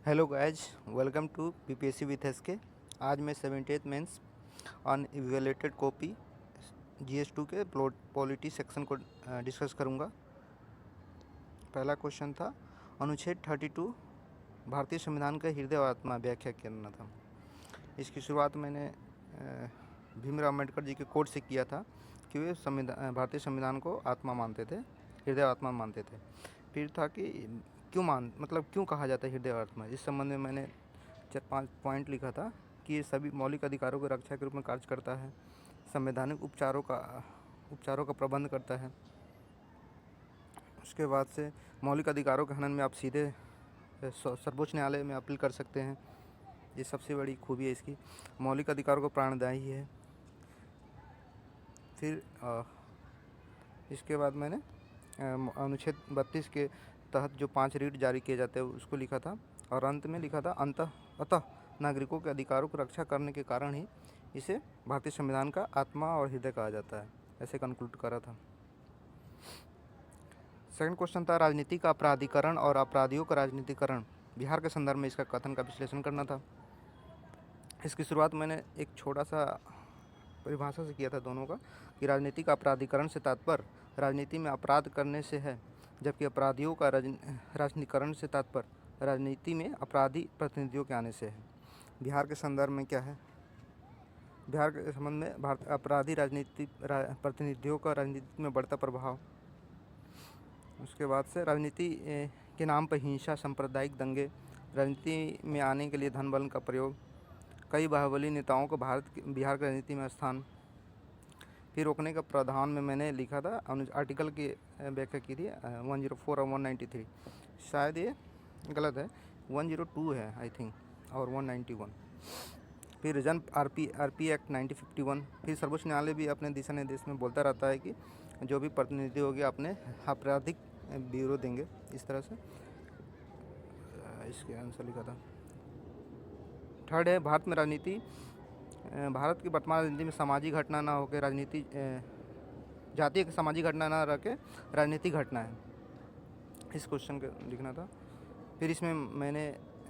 Hello guys, welcome to BPSC with SK. आज मैं 78th mains on evaluated copy GS 2 के polity section को discuss करूंगा। पहला क्वेश्चन था अनुच्छेद 32 भारतीय संविधान का हृदय और आत्मा व्याख्या करना था। इसकी शुरुआत मैंने भीमराव अम्बेडकर जी के कोट से किया था कि वे भारतीय संविधान को आत्मा मानते थे, हृदय और आत्मा मानते थे। फिर था कि क्यों कहा जाता है हृदय और आत्मा। इस संबंध में मैंने 4-5 पॉइंट लिखा था कि ये सभी मौलिक अधिकारों की रक्षा के रूप में कार्य करता है, संवैधानिक उपचारों का प्रबंध करता है। उसके बाद से मौलिक अधिकारों के हनन में आप सीधे सर्वोच्च न्यायालय में अपील कर सकते हैं। ये सबसे बड़ी खूबी है इसकी। मौलिक अधिकारों को प्राणदायी है। फिर इसके बाद मैंने अनुच्छेद 32 के तहत जो 5 रीट जारी किए जाते हैं उसको लिखा था, और अंत में लिखा था अतः नागरिकों के अधिकारों की रक्षा करने के कारण ही इसे भारतीय संविधान का आत्मा और हृदय कहा जाता है, ऐसे कंक्लूड करा था। सेकंड क्वेश्चन था राजनीति का अपराधीकरण और अपराधियों का राजनीतिकरण बिहार के संदर्भ में इसका कथन का विश्लेषण करना था। इसकी शुरुआत मैंने एक छोटा सा परिभाषा से किया था दोनों का, कि राजनीति का अपराधीकरण से तात्पर्य राजनीति में अपराध करने से है, जबकि अपराधियों का राजनीतिकरण से तात्पर्य राजनीति में अपराधी प्रतिनिधियों के आने से है। बिहार के संदर्भ में क्या है? बिहार के संबंध में भारत अपराधी प्रतिनिधियों का राजनीति में बढ़ता प्रभाव। उसके बाद से राजनीति के नाम पर हिंसा, सांप्रदायिक दंगे, राजनीति में आने के लिए धन बल का प्रयोग, कई बाहुबली नेताओं को बिहार की राजनीति में स्थान। फिर रोकने का प्रावधान में मैंने लिखा था, आर्टिकल की व्याख्या की थी 104 और 193। शायद ये गलत है, 102 है आई थिंक, और 191। फिर रिजन आरपी एक्ट 1951। फिर सर्वोच्च न्यायालय भी अपने दिशा निर्देश में बोलता रहता है कि जो भी प्रतिनिधि होगी अपने आपराधिक ब्यूरो देंगे, इस तरह से इसके आंसर लिखा था। थर्ड है भारत की वर्तमान राजनीति में सामाजिक घटना ना होकर राजनीति जातीय सामाजिक घटना ना रह के राजनीतिक घटना है, इस क्वेश्चन को लिखना था। फिर इसमें मैंने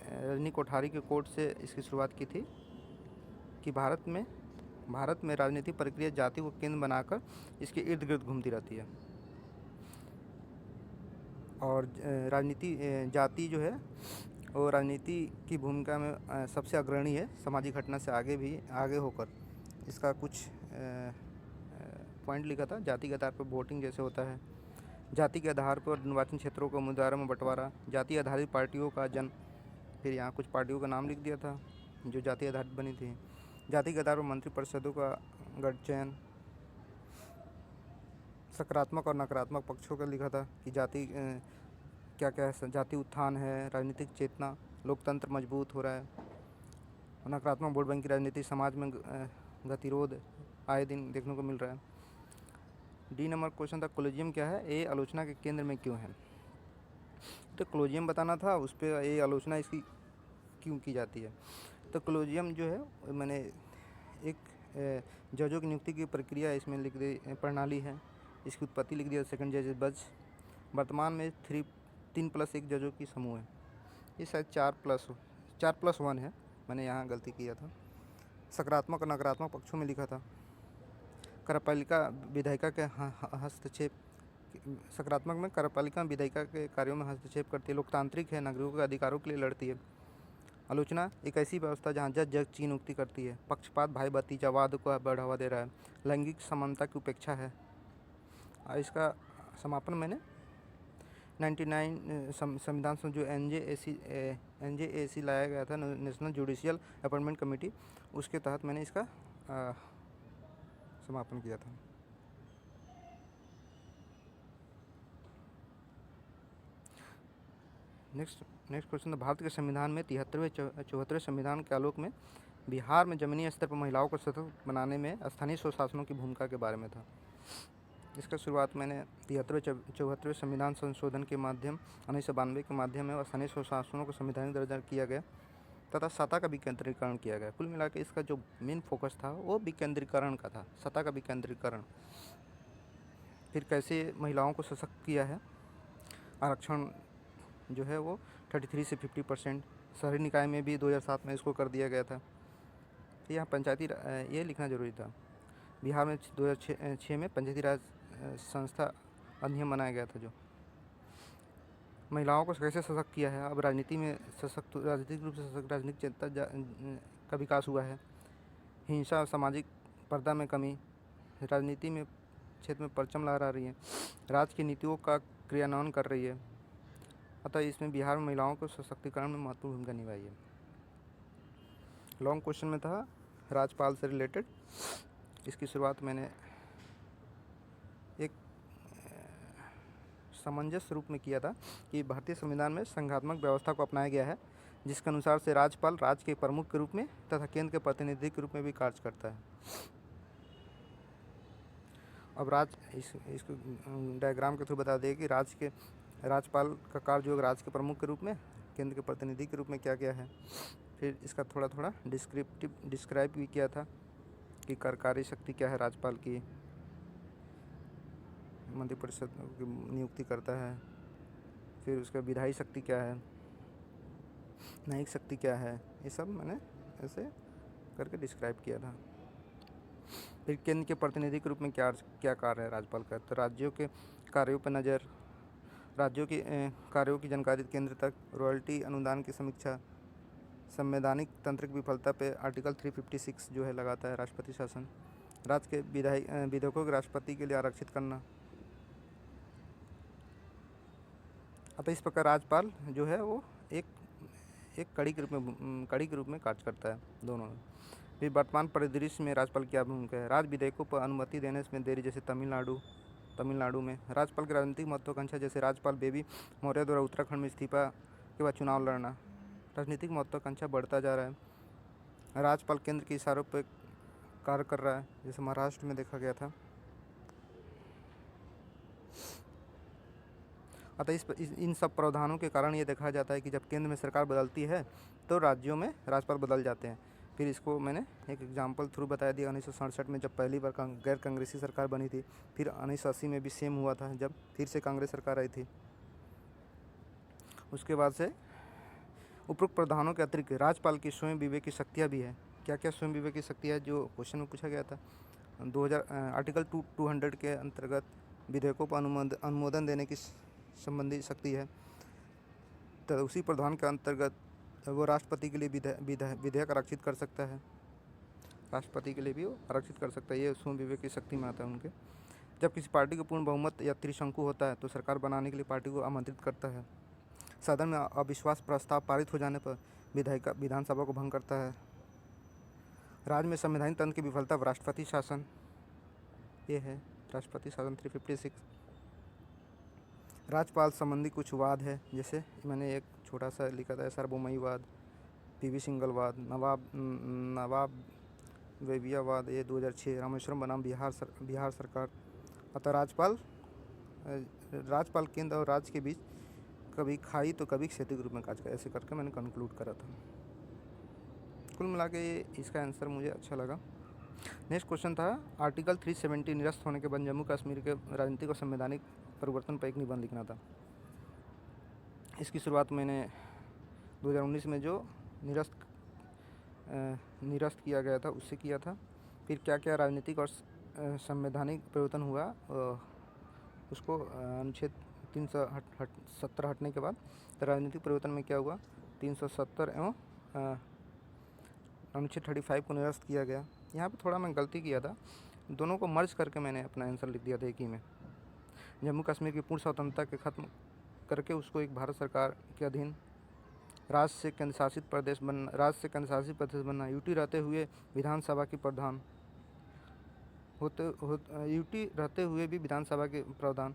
रजनी कोठारी के कोट से इसकी शुरुआत की थी कि भारत में राजनीतिक प्रक्रिया जाति को केंद्र बनाकर इसके इर्द गिर्द घूमती रहती है, और जाति जो है वो राजनीति की भूमिका में सबसे अग्रणी है, सामाजिक घटना से आगे होकर। इसका कुछ पॉइंट लिखा था। जाति के आधार पर वोटिंग जैसे होता है, जाति के आधार पर निर्वाचन क्षेत्रों को उम्मीदवारों में बंटवारा, जाति आधारित पार्टियों का जन्म। फिर यहाँ कुछ पार्टियों का नाम लिख दिया था जो जाति आधारित बनी थी। जाति के आधार पर मंत्रिपरिषदों का गठचयन, सकारात्मक और नकारात्मक पक्षों का लिखा था कि जाति क्या क्या है। जाति उत्थान है, राजनीतिक चेतना, लोकतंत्र मजबूत हो रहा है, नकारात्मक वोट बैंक की राजनीति, समाज में गतिरोध आए दिन देखने को मिल रहा है। डी नंबर क्वेश्चन था कोलोजियम क्या है, ए आलोचना के केंद्र में क्यों है। तो कोलोजियम बताना था, उस पर ए आलोचना इसकी क्यों की जाती है। तो कोलोजियम जो है मैंने एक जजों की नियुक्ति की प्रक्रिया इसमें लिख दी, प्रणाली है, इसकी उत्पत्ति लिख दिया। सेकंड जज बज वर्तमान में 3+1 जजों की समूह है। ये शायद 4+1 है, मैंने यहाँ गलती किया था। सकारात्मक और नकारात्मक पक्षों में लिखा था। कार्यपालिका विधायिका के हस्तक्षेप, सकारात्मक में कार्यपालिका विधायिका के कार्यों में हस्तक्षेप करती है। लोकतांत्रिक है, नागरिकों के अधिकारों के लिए लड़ती है। आलोचना एक ऐसी व्यवस्था जहाँ जज की नियुक्ति करती है। पक्षपात भाई भतीजावाद को बढ़ावा दे रहा है। लैंगिक समानता की उपेक्षा है। इसका समापन मैंने 99 संविधान से जो NJAC लाया गया था, नेशनल जुडिशियल अपॉइंटमेंट कमेटी, उसके तहत मैंने इसका समापन किया था। नेक्स्ट क्वेश्चन, भारत के संविधान में 73वें संविधान के आलोक में बिहार में जमीनी स्तर पर महिलाओं को सशक्त बनाने में स्थानीय स्वशासनों की भूमिका के बारे में था। इसका शुरुआत मैंने 74वें संविधान संशोधन के माध्यम 1992 के माध्यम में स्थानीय स्वशासनों को संवैधानिक दर्जा किया गया तथा सत्ता का विकेंद्रीकरण किया गया। कुल मिलाकर इसका जो मेन फोकस था वो विकेंद्रीकरण का था, सत्ता का विकेंद्रीकरण। फिर कैसे महिलाओं को सशक्त किया है, आरक्षण जो है वो 33 से 50% शहरी निकाय में भी 2007 में इसको कर दिया गया था। तो यहाँ पंचायती ये लिखना ज़रूरी था। बिहार में 2006 में पंचायती राज संस्था अधिनियम बनाया गया था, जो महिलाओं को कैसे सशक्त किया है। अब राजनीति में सशक्त, राजनीतिक रूप से सशक्त, राजनीतिक चेतना का विकास हुआ है। हिंसा और सामाजिक पर्दा में कमी, राजनीति में क्षेत्र में परचम लहरा रही है, राज्य की नीतियों का क्रियान्वयन कर रही है। अतः इसमें बिहार में महिलाओं को सशक्तिकरण में महत्वपूर्ण भूमिका निभाई है। लॉन्ग क्वेश्चन में था राज्यपाल से रिलेटेड। इसकी शुरुआत मैंने एक सामंजस्य रूप में किया था कि भारतीय संविधान में संघात्मक व्यवस्था को अपनाया गया है, जिसके अनुसार से राज्यपाल राज्य के प्रमुख के रूप में तथा केंद्र के प्रतिनिधि के रूप में भी कार्य करता है। अब इसको डायग्राम के थ्रू बता दें कि राज्यपाल का कार्य जो राज्य के प्रमुख के रूप में, केंद्र के प्रतिनिधि के रूप में क्या क्या है। फिर इसका थोड़ा डिस्क्राइब भी किया था कि कार्यकारी शक्ति क्या है राज्यपाल की, मंत्रिपरिषद की नियुक्ति करता है। फिर उसका विधायी शक्ति क्या है, न्यायिक शक्ति क्या है, ये सब मैंने ऐसे करके डिस्क्राइब किया था। फिर केंद्र के प्रतिनिधि के रूप में क्या कार्य है राज्यपाल का, तो राज्यों के कार्यों पर नज़र, राज्यों के कार्यों की जानकारी केंद्र तक, रॉयल्टी अनुदान की समीक्षा, संवैधानिक तंत्र की विफलता पे आर्टिकल 356 जो है लगाता है राष्ट्रपति शासन, राज्य के विधेयकों को राष्ट्रपति के लिए आरक्षित करना। अतः इस प्रकार राज्यपाल जो है वो एक कड़ी के रूप में कार्य करता है दोनों में। फिर वर्तमान परिदृश्य में राज्यपाल की क्या भूमिका है। राज्य विधेयकों पर अनुमति देने में देरी, जैसे तमिलनाडु में राज्यपाल की राजनीतिक महत्वाकांक्षा, जैसे राज्यपाल बेबी मौर्य द्वारा उत्तराखंड में इस्तीफा के बाद चुनाव लड़ना। राजनीतिक महत्वाकांक्षा बढ़ता जा रहा है। राज्यपाल केंद्र के इशारों पर कार्य कर रहा है, जैसे महाराष्ट्र में देखा गया था। अतः इन सब प्रावधानों के कारण ये देखा जाता है कि जब केंद्र में सरकार बदलती है तो राज्यों में राज्यपाल बदल जाते हैं। फिर इसको मैंने एक एग्जाम्पल थ्रू बताया दिया। 1967 में जब पहली बार गैर कांग्रेसी सरकार बनी थी, फिर 1980 में भी सेम हुआ था जब फिर से कांग्रेस सरकार आई थी। उसके बाद से उपरोक्त प्रावधानों के अतिरिक्त राज्यपाल की स्वयं विवेक की शक्तियाँ भी है। क्या क्या स्वयं विवेक की शक्तियाँ, जो क्वेश्चन में पूछा गया था। आर्टिकल 200 के अंतर्गत विधेयकों पर अनुमोदन देने की संबंधी शक्ति है। तो उसी प्रावधान के अंतर्गत वो राष्ट्रपति के लिए विधेयक आरक्षित कर सकता है, राष्ट्रपति के लिए भी वो आरक्षित कर सकता है। ये स्वयं विवेक की शक्ति में आता है उनके। जब किसी पार्टी को पूर्ण बहुमत या त्रिशंकु होता है तो सरकार बनाने के लिए पार्टी को आमंत्रित करता है। सदन में अविश्वास प्रस्ताव पारित हो जाने पर विधानसभा को भंग करता है। राज्य में संवैधानिक तंत्र की विफलता, राष्ट्रपति शासन, ये है राष्ट्रपति शासन 356। राज्यपाल संबंधी कुछ वाद है, जैसे मैंने एक छोटा सा लिखा था, सार्वभौमवाद, पीवी सिंगलवाद, नवाब वेबियावाद, ये 2006, रामेश्वरम बनाम बिहार सरकार। अतः राज्यपाल केंद्र और राज्य के बीच कभी खाई तो कभी क्षेत्रीय के रूप में कार्य, ऐसे करके मैंने कंक्लूड करा था। कुल मिला के इसका आंसर मुझे अच्छा लगा। नेक्स्ट क्वेश्चन था आर्टिकल 370 निरस्त होने के बाद जम्मू कश्मीर के राजनीतिक और संवैधानिक परिवर्तन पर एक निबंध लिखना था। इसकी शुरुआत मैंने 2019 में जो निरस्त किया गया था उससे किया था। फिर क्या क्या राजनीतिक और संवैधानिक परिवर्तन हुआ, उसको अनुच्छेद 370 हटने के बाद तो राजनीतिक परिवर्तन में क्या हुआ, 370 एवं अनुच्छेद 35 को निरस्त किया गया। यहाँ पे थोड़ा मैं गलती किया था, दोनों को मर्ज करके मैंने अपना आंसर लिख दिया था एक ही में। जम्मू कश्मीर की पूर्ण स्वतंत्रता के खत्म करके उसको एक भारत सरकार के अधीन राज्य से केंद्रशासित प्रदेश बनना, यूटी रहते हुए विधानसभा के प्रधान यूटी रहते हुए भी विधानसभा के प्रावधान,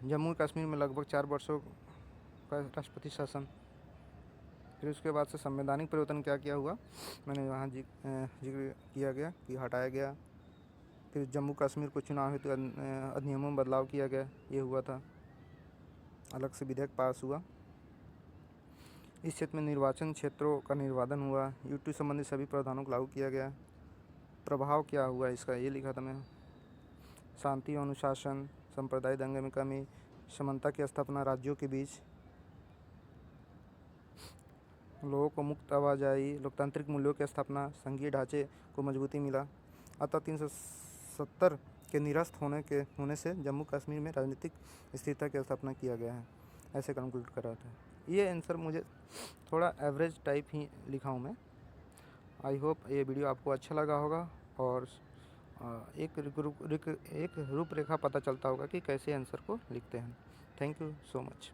जम्मू कश्मीर में लगभग 4 वर्षों का राष्ट्रपति शासन। फिर उसके बाद से संवैधानिक परिवर्तन क्या क्या हुआ, मैंने वहाँ जिक्र किया गया कि हटाया गया। फिर जम्मू कश्मीर को चुनाव हेतु अधिनियमों में बदलाव किया गया, ये हुआ था, अलग से विधेयक पास हुआ। इस क्षेत्र में निर्वाचन क्षेत्रों का निर्वाधन हुआ, यूटी संबंधी सभी प्रावधानों को लागू किया गया। प्रभाव क्या हुआ इसका, ये लिखा था मैं। शांति अनुशासन, सांप्रदायिक दंगे में कमी, समानता की स्थापना राज्यों के बीच, लोगों को मुक्त आवाजाही, लोकतांत्रिक मूल्यों की स्थापना, संघीय ढांचे को मजबूती मिला। अतः 370 के निरस्त होने से जम्मू कश्मीर में राजनीतिक स्थिरता की स्थापना किया गया है, ऐसे कंक्लूड कर रहा था। ये आंसर मुझे थोड़ा एवरेज टाइप ही लिखा हूँ मैं। आई होप ये वीडियो आपको अच्छा लगा होगा और एक रूपरेखा पता चलता होगा कि कैसे आंसर को लिखते हैं। Thank you so much.